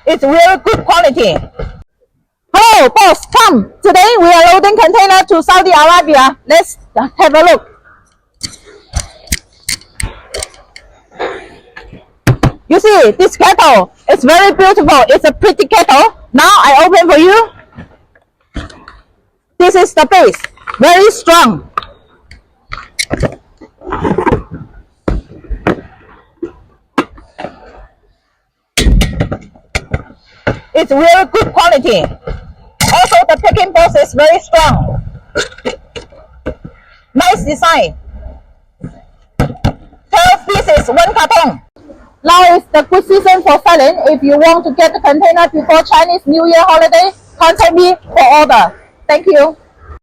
It's really good quality. Hello, boss, come. Today we are loading container to Saudi Arabia. Let's have a look. You see, this kettle, it's very beautiful. It's a pretty kettle. Now I open for you. This is the base, very strong. It's really good quality. Also, the picking box is very strong. Nice design. 12 pieces, 1 carton. Now is the good season for selling. If you want to get the container before Chinese New Year holiday, contact me for order. Thank you.